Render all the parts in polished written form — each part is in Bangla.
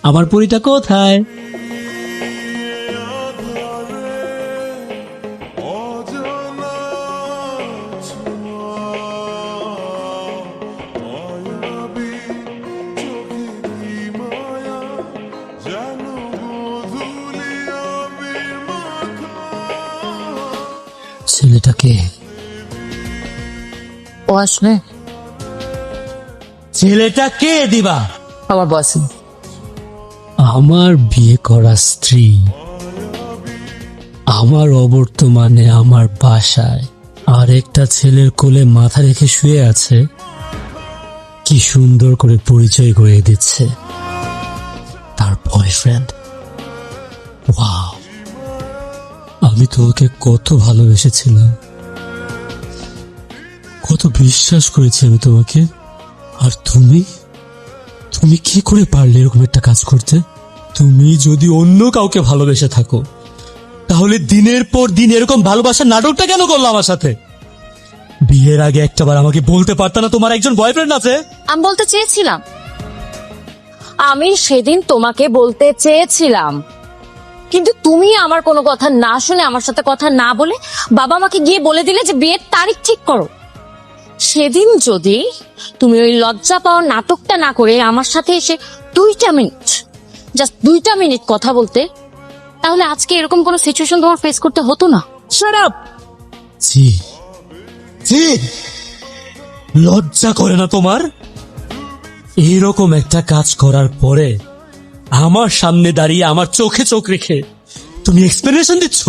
আমার পরিটা কোথায়? ছেলেটাকে ও আসলে ছেলেটা কে দিবা? আমার বয়ফ্রেন্ড। আমার বিয়ে করা স্ত্রী আমার অবর্তমানে আমার বাসায় আর একটা ছেলের কোলে মাথা রেখে শুয়ে আছে, কি সুন্দর করে পরিচয় করিয়ে দিচ্ছে তার বয়ফ্রেন্ড। ওয়াও, আমি তো ওকে কত ভালোবেসেছিলাম, কত বিশ্বাস করেছি আমি তোমাকে। আর তুমি তুমি কি করে পারলে এরকম একটা কাজ করতে? তুমি যদি অন্য কাউকে ভালোবেসে থাকো তাহলে দিনের পর দিন এরকম ভালোবাসার নাটকটা কেন করলো আমার সাথে? বিয়ের আগে একটাবার আমাকে বলতে পারতা না তোমার একজন বয়ফ্রেন্ড আছে? আমি বলতে চেয়েছিলাম, আমি সেদিন তোমাকে বলতে চেয়েছিলাম, কিন্তু তুমি আমার কোনো কথা না শুনে, আমার সাথে কথা না বলে বাবা মাকে গিয়ে বলে দিলে যে বিয়ের তারিখ ঠিক করো। সেদিন যদি তুমি ওই লজ্জা পাওয়ার নাটকটা না করে আমার সাথে এসে 2টা মিনিট, জাস্ট 2টা মিনিট কথা বলতে, তাহলে আজকে এরকম কোনো সিচুয়েশন তোমার ফেস করতে হতো না। Shut up! জি জি, লজ্জা করে না তোমার? এইরকম একটা কাজ করার পরে আমার সামনে দাঁড়িয়ে আমার চোখে চোখ রেখে তুমি এক্সপ্লেনেশন দিচ্ছ?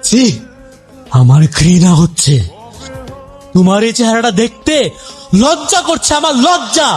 জি, আমার ঘৃণা হচ্ছে। তোমার এই চেহারাটা দেখতে লজ্জা করছে আমার, লজ্জা।